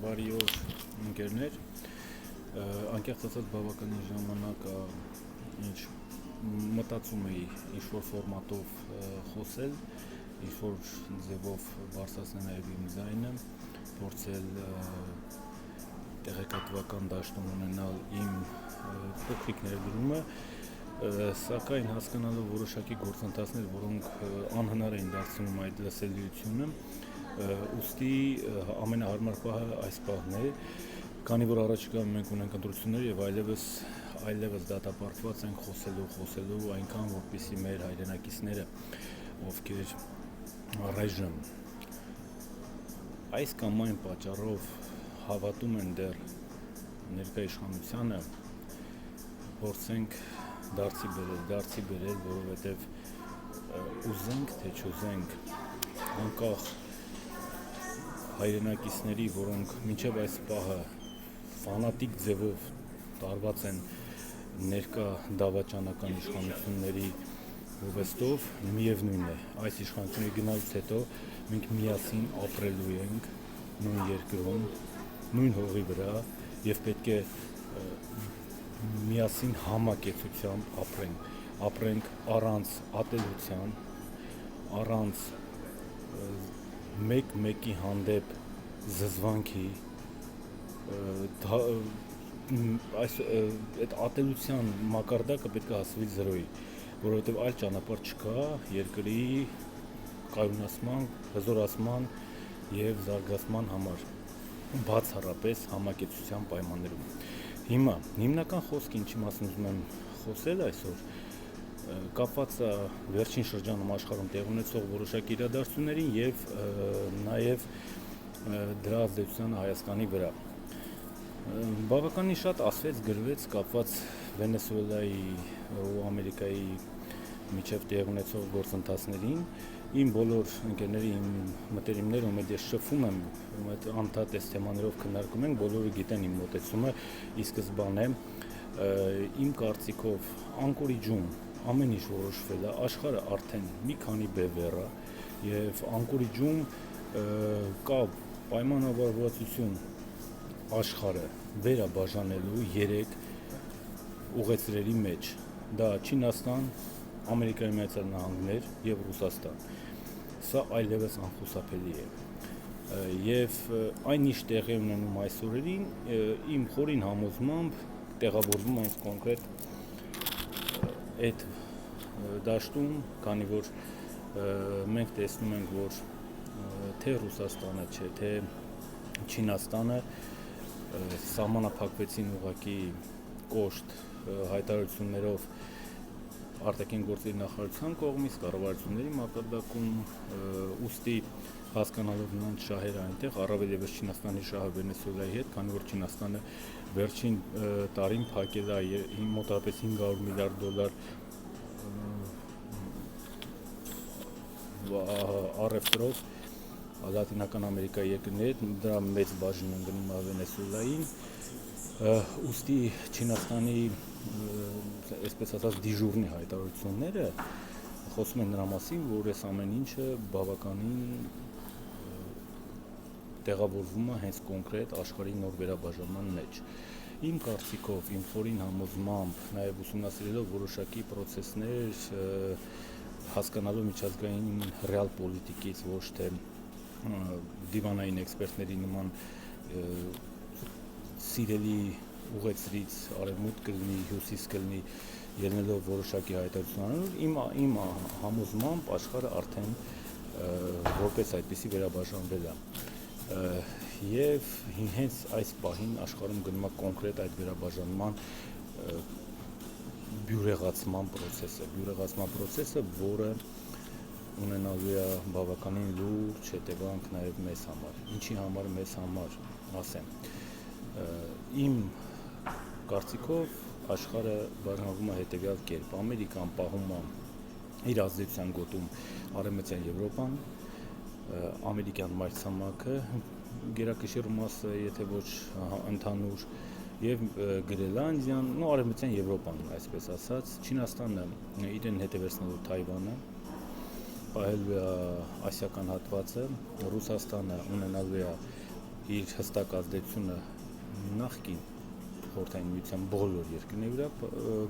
Բարի օր ընկերներ, անկեղծ ասած բավականին ժամանակ ինչ մտածում էի ինչ-որ ֆորմատով խոսել, ինչ-որ ձևով բարձրացնել նաև իմ ձայնը, փորձել տեղեկատվական դաշտում ունենալ իմ փոքրիկ ներդրումը, սակայն հասկանալով որոշակի գործընթացներ, որոնք անհնար էին դարձնում այդ լսելիությունը, ուստի ամենահարմար պահը այս պահն է, քանի որ առաջիկայում մենք ունենք ընտրություններ եւ այլևս դատապարտված ենք խոսելու այնքան, որպեսզի մեր հայրենակիցները, ովքեր առայժմ այս կամ այն պատճառով հավատում են դեռ ներկա իշխանությանը, փորձենք դարձի բերել, որովհետև ուզենք թե չուզենք, անկախ հայրենակիցների, որոնք մինչև այս պահը ֆանատիկ ձևով տարված են ներկա դավաճանական իշխանությունների ուղեստով, միևնույն է, այս իշխանությունների գնալուց հետո մենք միասին ապրելու ենք նույն երկրում, նույն հողի վրա եւ պետք է միասին համակեցությամբ ապրենք առանց ատելության, առանց մեկ-մեկի հանդեպ զզվանքի, այդ ատելության մակարդակը պետք է հասվի զրոյի, որովհետև այլ ճանապարհ չկա երկրի կայունացման, հզորացման եւ զարգացման համար, բացառապես համակեցության պայմաններում։ Հիմնական խոսքը, ինչի մասին ուզում եմ խոսել այսօր, կապված է վերջին շրջանում աշխարհում տեղի ունեցող որոշակի իրադարձություններին եւ նաեւ դրա ազդեցությանը Հայաստանի վրա։ Բավականին շատ ասվեց, գրվեց կապված Վենեսուելայի ու Ամերիկայի միջև տեղի ունեցող գործընթացներին։ Իմ բոլոր ընկերների, իմ մտերիմները, ում հետ ես շփվում եմ, ում հետ անդադար այս թեմաներով քննարկում ենք, բոլորը գիտեն իմ մոտեցումը, ի սկզբանե իմ կարծիքով անկորիջում ամեն ինչ որոշվել է, աշխարհը արդեն մի քանի բևեռ է եւ անկորիջում կա պայմանավորվածություն աշխարհը վերաբաժանելու 3 ուղեցրերի մեջ, դա Չինաստան, Ամերիկայի Միացյալ Նահանգներ եւ Ռուսաստան։ Սա այլևս անխուսափելի է։ Եվ այն ինչ տեղի ունենում այս օրերին, իմ խորին համոզմամբ տեղավորվում այն կոնկրետ այդ դաշտում, քանի որ մենք տեսնում ենք, որ թե Ռուսաստանը չէ, թե Չինաստանը սահմանափակվեցին ուղղակի կոշտ հայտարարություններով արտաքին գործերի նախարարության կողմից, կառավարությունների մակարդակում, ուստի հասկանալով նրանց շահերը այնտեղ, առավել ևս Չինաստանի շահը Վենեսուելայի հետ, քանի որ Չինաստանը վերջին տարին փակել է մոտավորապես $500 միլիարդ առևտրով Լատինական Ամերիկայի երկրների հետ, դրա մեծ բաժինն գնում է Վենեսուելային, ուստի Չինաստանի, այսպես ասած, դիժուրնի հայտարարությունները խոսում են նրա մասին, որ այս ամեն ինչը բավականին տեղավորվում է հենց կոնկրետ աշխարհի նոր վերաբաժանման մեջ։ Իմ կարծիքով, իմ խորին համոզմամբ, նաև ուսումնասիրելով որոշակի պրոցեսներ, հասկանալով միջազգային ռեալ պոլիտիկից, ոչ թե դիվանային էքսպերտների նման սիրելի ուղեցրից արևմուտք կլինի, հյուսիս կլինի, ելնելով որոշակի հայտարարություններ, իմ համոզմամբ աշխարհը արդեն որպես այդպիսի վերաբաժանվել է։ Եվ հենց այս պահին աշխարհում գնում է կոնկրետ այդ վերաբաժանման բյուրեղացման պրոցեսը, որը ունենալու է բավականին լուրջ հետևանք նաև մեզ համար։ Ինչի համար մեզ համար, ասեմ։ Իմ կարծիքով աշխարհը բաժանվում է հետևյալ կերպ. Ամերիկան պահում է իր ազդեցության գոտում Արևմտյան Եվրոպան, ամերիկյան մայրցամաքը, գերակշիռ մասը, եթե ոչ ընդհանուր, եւ Գրենլանդիան, Արևմտյան Եվրոպան, այսպես ասած, Չինաստանը իրեն հետևեցնելու Թայվանը, պահելու է ասիական հատվածը, Ռուսաստանը ունենալու է իր հստակ ազդեցությունը նախկին խորհրդային միության բոլոր երկրների վրա,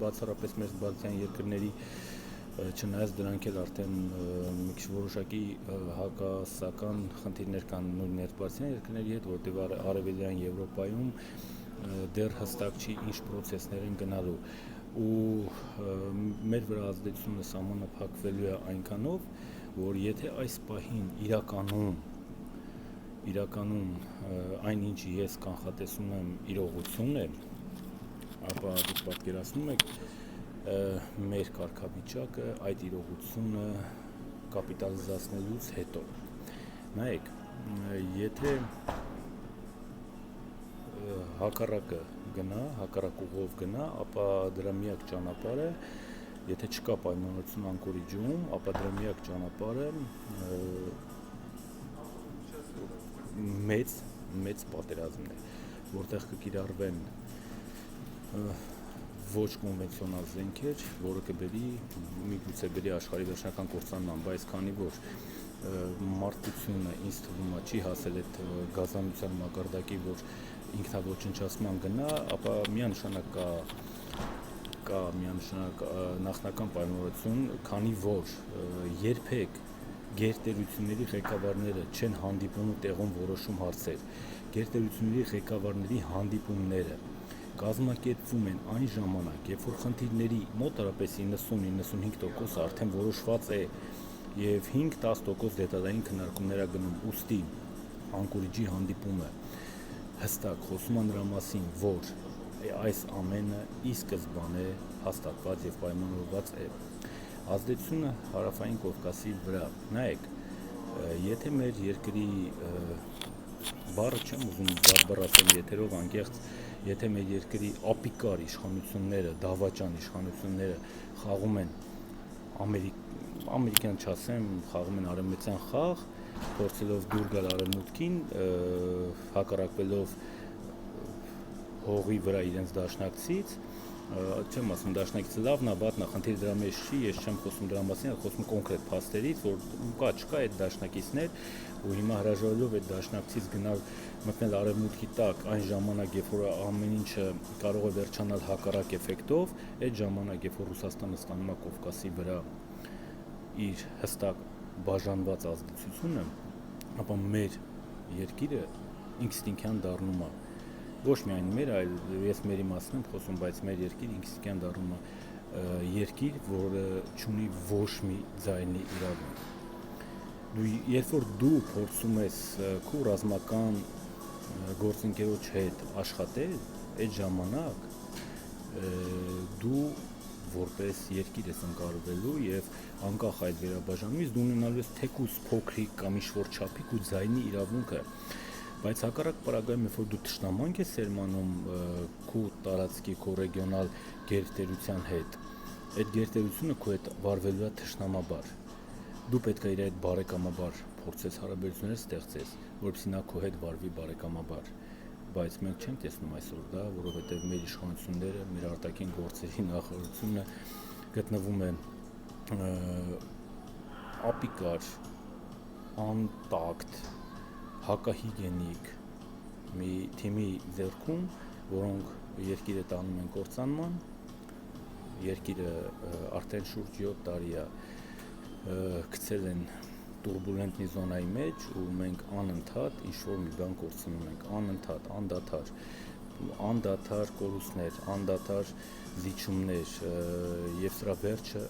բացառապես մեր բալթյան երկրների, չնայած դրանք էլ արդեն մի քիչ որոշակի հակասական խնդիրներ կան նույն ներբարձյան երկրների հետ, որտեղ արևելյան Եվրոպայում դեռ հստակ չի ինչ պրոցեսներ են գնալու ու մեր վրա ազդեցությունը սահմանափակվելու է այնքանով, որ եթե այս պահին իրականում այն ինչի ես կանխատեսում եմ իրողություն է, ապա դուք պատկերացնում եք մեր կարգավիճակը այդ իրողությունը կապիտալիզացնելուց հետո։ Նայեք, եթե հակառակ ուղով գնա, ապա դրա միակ ճանապարհը, եթե չկա պայմանություն անկորիջում, ապա դրա միակ ճանապարհը մեծ պատերազմն է, որտեղ կկիրառվեն ոչ կոնվենցիոնալ զենքեր, որը միգուցե բերի աշխարհի վերջնական կործանման, բայց քանի որ մարդկությունը ինձ թվում է չի հասել այդ գազանության մակարդակի, որ ինքնաոչնչացման գնա, ապա միանշանակ կա նախնական պայմանավորություն, քանի որ երբեք գերտերությունների ղեկավարները չեն հանդիպում ու տեղում որոշում հարցեր։ Գերտերությունների ղեկավարների հանդիպումները կազմակերպվում են այն ժամանակ, երբ որ խնդիրների մոտարապես 90-95% արդեն որոշված է եւ 5-10% դետալային քննարկումներ է գնում, ուստի անկորիջի հանդիպումը հստակ խոսում է նրա մասին, որ այս ամենը ի սկզբանե հաստատված եւ պայմանավորված է։ Ազդեցությունը հարավային Կովկասի վրա, նայեք, եթե մեր երկրի բառը չեմ ուզում բարբառ ասել եթերով անկեղծ, եթե մեր երկրի ապիկար իշխանությունները, դավաճան իշխանությունները խաղում են ամերիկյան չասեմ, խաղում են արևմտյան խաղ, փորձելով դուր գալ արևմուտքին, հակառակվելով հողի վրա իրենց դաշնակցից, չեմ ասում դաշնակիցը լավն է, վատն է, խնդիրը դրա մեջ չի, ես չեմ խոսում դրա մասին, այլ խոսում կոնկրետ փաստերից, որ չկա այդ դաշնակիցներ, ու հիմա հրաժարվելով այդ դաշնակցից մտնել արևմուտքի տակ այն ժամանակ, երբ որ ամեն ինչը կարող է վերջանալ հակառակ էֆեկտով, այդ ժամանակ, երբ որ Ռուսաստանը ստանում է Կովկասի վրա իր հստակ բաժանված ազդեցությունը, ապա մեր երկիրը ինքնիստինքյան դառնում է, ոչ միայն մեր, այլ ես մերի մասն եմ խոսում, բայց մեր երկիր ինքնիստինքյան դառնում է երկիր, որը չունի ոչ մի ձայնի իրավունք։ Երբ որ դու փորձում ես քո ռազմական գործընկերոջ հետ աշխատել, այդ ժամանակ դու որպես երկիր ես ընկալվելու եւ անկախ այդ վերաբաժանումից դու ունենալու ես թեկուզ փոքրիկ կամ ինչ-որ չափիկ ու ձայնի իրավունքը, բայց հակառակ պարագայում, երբ որ դու թշնամանք ես սերմանում քո տարածքի, քո ռեգիոնալ գերտերության հետ, այդ գերտերությունը քո հետ վարվելու է թշնամաբար։ Դու պետք է իր հետ բարեկամաբար փորձես հարաբերություններ ստեղծես, որպեսզի նա քո հետ վարվի բարեկամաբար, բայց մենք չենք տեսնում այսօր դա, որովհետև մեր իշխանությունները, մեր արտաքին գործերի նախարարությունը գտնվում է ապիկար, անտակտ, հակահիգենիկ մի թիմի ձեռքում, որոնք երկիրը տանում են կործանման, երկիրը արդեն շուրջ 7 տարի է գցել են տուրբուլենտի զոնայի մեջ ու մենք անընդհատ ինչ-որ մի բան կորցնում ենք, անընդհատ, անդադար կորուստներ, անդադար զիջումներ եւ սրա վերջը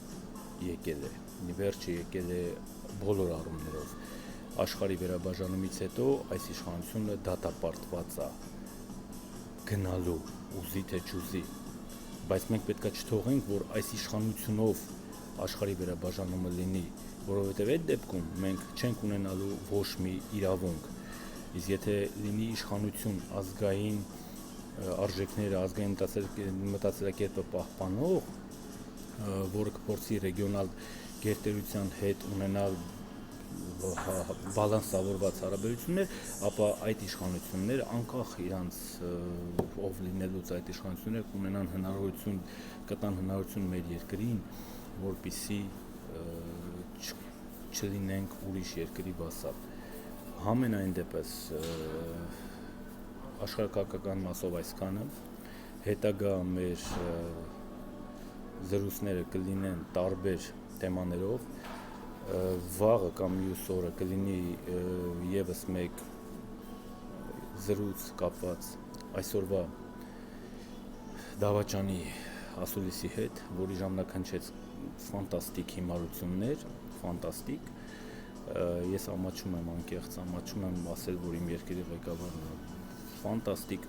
եկել է բոլոր առումներով։ Աշխարհի վերաբաժանումից հետո այս իշխանությունը դատապարտված է գնալու ուզի թե չուզի, բայց մենք պետք է չթողենք, որ այս իշխանությունով աշխարհի վերաբաժանումը լինի, որովհետև այդ դեպքում մենք չենք ունենալու ոչ մի իրավունք, իսկ եթե լինի իշխանություն ազգային արժեքները, ազգային մտածելակերպը պահպանող, որը կփորձի ռեգիոնալ գերտերության հետ ունենալ բալանսավորված հարաբերություններ, ապա այդ իշխանությունները անկախ իրանց ով լինելուց այդ իշխանությունները կտան հնարավորություն մեր երկրին, որպեսզի չլինենք ուրիշ երկրի վասալ։ Համենայն դեպս աշխարհակական մասով այսքանը, հետագա մեր զրույցները կլինեն տարբեր թեմաներով, վաղը կամ մյուս օրը կլինի եւս մեկ զրույց կապված այսօրվա դավաճանի ասուլիսի հետ, որի ժամանակ հնչեց ֆանտաստիկ հիմարություններ, ֆանտաստիկ, ես ամաչում եմ անկեղծ, ամաչում եմ ասել, որ իմ երկրի ղեկավարն ֆանտաստիկ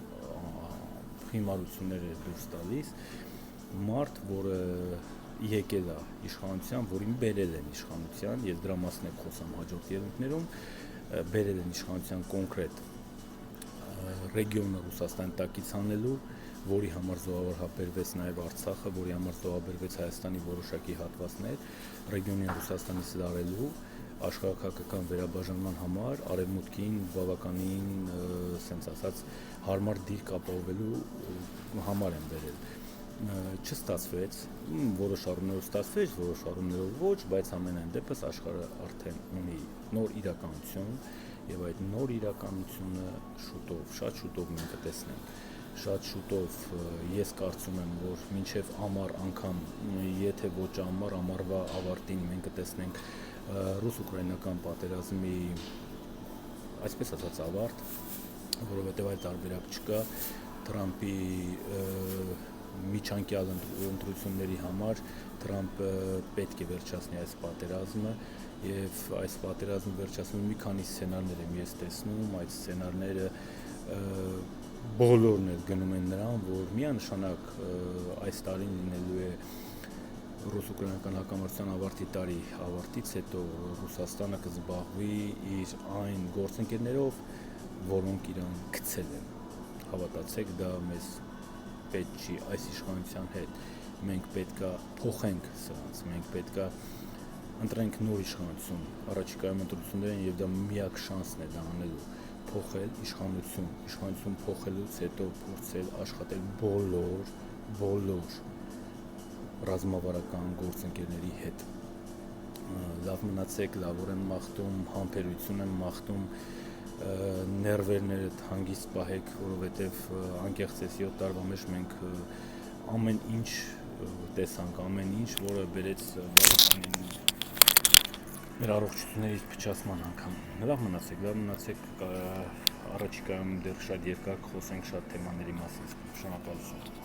հիմարություններ է դուրս տալիս, մարդ, որը եկել է իշխանության, որին բերել են իշխանության, ես դրա մասն եմ խոսում հաջորդ ելույթներում, բերել են իշխանության կոնկրետ ռեգիոնը Ռուսաստանի տակից անելու, որի համար զոհաբերվեց նաև Արցախը, որի համար զոհաբերվեց Հայաստանի որոշակի հատվածներ, ռեգիոնին Ռուսաստանից լարելու, աշխարհակական վերաբաժանման համար արևմուտքին բավականին, ասենց ասած, հարմար դիրք ապահովելու համար են բերել։ Չստացվեց, որոշ առումներով ստացվեց, որոշ առումներով ոչ, բայց ամենայն դեպս աշխարհը արդեն ունի նոր իրականություն, եւ այդ նոր իրականությունը շուտով, շատ շուտով մենք կտեսնենք։ Շատ շուտով ես կարծում եմ, որ մինչև ամառ անգամ, եթե ոչ ամառ, ամառվա ավարտին մենք կտեսնենք ռուս-ուկրաինական պատերազմի, այսպես ասած, ավարտ, որովհետև այլ տարբերակ չկա, Թրամփի միջանկյալ ընտրությունների համար Թրամփը պետք է վերջացնի այս պատերազմը եւ այս պատերազմը վերջացնելու մի քանի սցենարներ եմ ես տեսնում, այդ սցենարները բոլորն էլ գնում են նրան, որ միանշանակ այս տարին լինելու է ռուս-ուկրաինական հակամարտության ավարտի տարի, ավարտից հետո Ռուսաստանը կզբաղվի իր այն գործընկերներով, որոնք իրան գցել են։ Հավատացեք, դա մեզ պետք չի այս իշխանության հետ։ Մենք պետքա փոխենք սրանց, մենք պետքա ընտրենք նոր իշխանություն, առաջիկայում ընտրություններ են եւ դա միակ շանսն է դա անելու, փոխել իշխանություն փոխելուց հետո փորձել աշխատել բոլոր ռազմավարական գործընկերների հետ։ Լավ մնացեք, լավ օր եմ մաղթում, համբերություն եմ մաղթում, ներվերներդ հանգիստ պահեք, որովհետև անկեղծ է 7 տարվա մեջ մենք ամեն ինչ տեսանք, ամեն ինչ, որը բերեց բավականին մեր առողջությունների փչացման անգամ։ Լավ մնացեք, առաջիկայում դեռ շատ երկար կխոսենք շատ թեմաների մասին։ Շնորհակալություն։